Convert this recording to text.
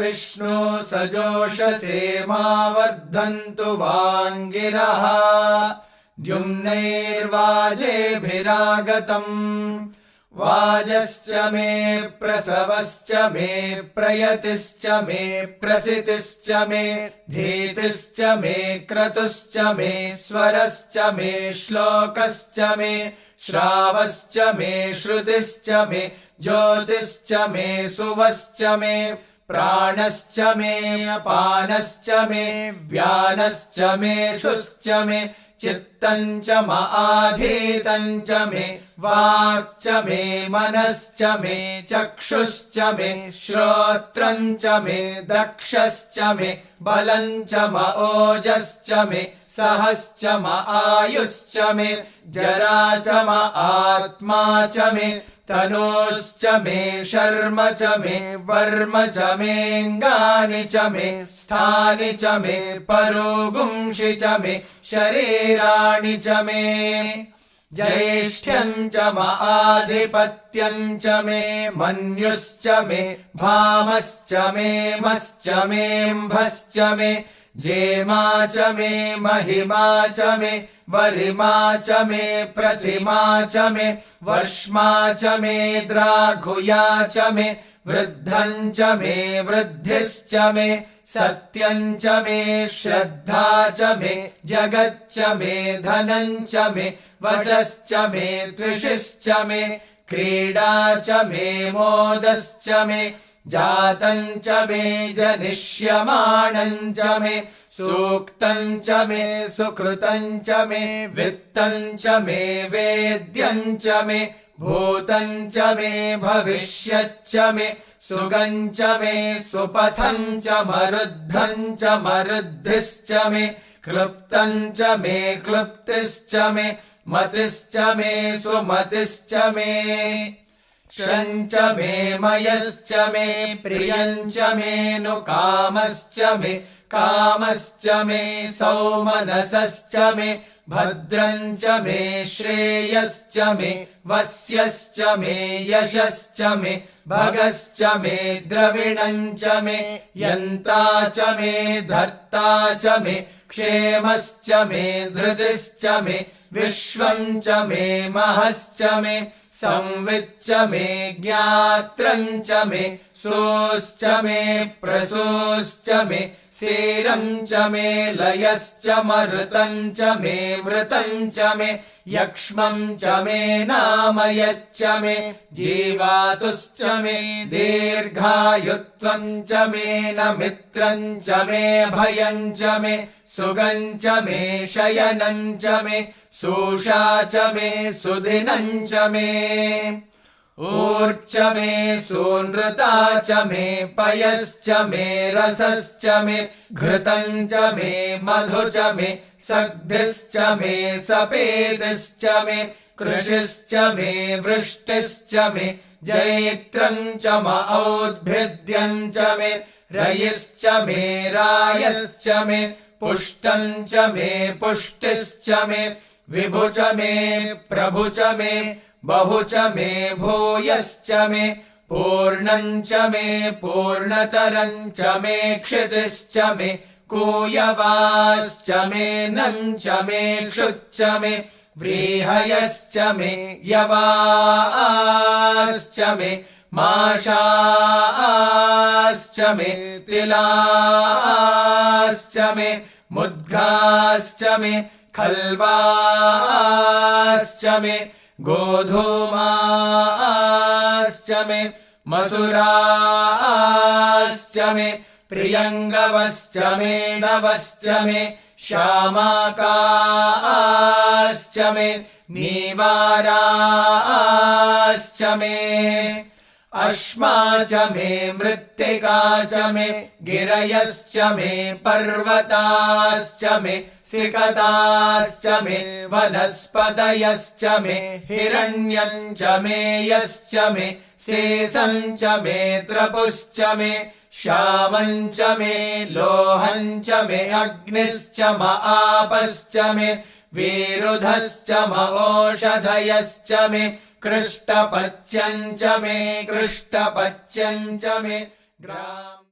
विष्णु सजोषसे मा वर्धन्तु वाङ्गिरः द्युम्नैर्वाजेभिरागतम् वाजश्च मे प्रसवश्च मे प्रयतिश्च मे प्रसितिश्च मे धीतिश्च मे क्रतुश्च मे स्वरश्च मे श्लोकश्च मे श्रावश्च मे श्रुतिश्च मे ज्योतिश्च मे सुवश्च मे प्राणश्च मे अपानश्च मे व्यानश्च मे शुश्च मे चित्तम् च आधीतम् च मे वाक् च मे मनश्च मे चक्षुश्च मे श्रोत्रम् च मे दक्षश्च मे बलम् च ओजश्च मे सहश्च आयुश्च मे जरा च आत्मा च मे तनोश्च मे शर्म च मे वर्म च मेऽङ्गानि च मे स्थानि च मे परोगुंषि च मे शरीराणि च मे ज्येष्ठ्यम् च आधिपत्यम् च मे मन्युश्च मे भामश्च मे मश्च मेऽम्भश्च मे जेमा च मे महिमा च मे वरिमा च मे प्रतिमा च मे वर्ष्मा च मे द्राघुया च मे वृद्धम् च मे वृद्धिश्च मे सत्यम् च मे श्रद्धा च मे जगच्च मे धनम् च मे वशश्च मे द्विषिश्च मे क्रीडा च मे मोदश्च मे जातम् च मे जनिष्यमाणम् च मे सूक्तम् च मे सुकृतम् च मे वित्तम् च मे वेद्यम् च मे भूतम् च मे भविष्यच्च मे सुगम् च मे सुपथम् च मरुद्धम् च मरुद्धिश्च मे क्लृप्तम् च मे क्लृप्तिश्च मे मतिश्च मे सुमतिश्च मे क्षम् च मे मयश्च मे प्रियम् च मे नुकामश्च मे कामश्च मे सौमनसश्च मे भद्रम् च मे श्रेयश्च मे वस्यश्च मे यशश्च मे भगश्च मे द्रविणम् च मे यन्ता च मे धर्ता च मे क्षेमश्च मे धृतिश्च मे विश्वम् च मे महश्च मे संविच्च मे ज्ञात्रम् च मे सोश्च मे प्रसोश्च मे सीरम् च मे लयश्च मरुतम् च मे मृतम् च मे यक्ष्मम् च मे नामयच्च मे जीवातुश्च मे दीर्घायुत्वम् च मे नमित्रम् च मे भयम् च मे सुगम् च मे शयनम् च मे सूषा च मे सुदिनम् च मे ऊर्च मे सूनृता च मे पयश्च मे रसश्च मे घृतम् च मे मधु च मे सग्धिश्च मे सपेतिश्च मे कृषिश्च मे वृष्टिश्च मे जैत्रम् च औद्भिद्यम् च मे रयिश्च मे रायश्च मे पुष्टम् च मे पुष्टिश्च मे विभु च मे प्रभु च मे बहु च मे भूयश्च मे पूर्णम् च मे पूर्णतरम् च मे क्षितिश्च मे कूयवाश्च मे नम् च मे क्षुच्च मे व्रीहयश्च मे यवाश्च मे माशाश्च मे तिलाश्च मे मुद्गाश्च मे खल्वाश्च मे गोधूमाश्च मे मसुराश्च मे प्रियङ्गवश्च मे नवश्च मे श्यामाकाश्च मे नीवाराश्च मे अश्मा च मे मृत्तिका च मे गिरयश्च मे पर्वताश्च मे सिकताश्च मे वनस्पतयश्च मे हिरण्यम् च मे यश्च मे शेषम् च मे त्रपुश्च मे श्यामम् च मे लोहम् च मे अग्निश्च आपश्च मे वीरुधश्च ओषधयश्च मे कृष्टपच्यम् च मे कृष्टपच्यम् च मे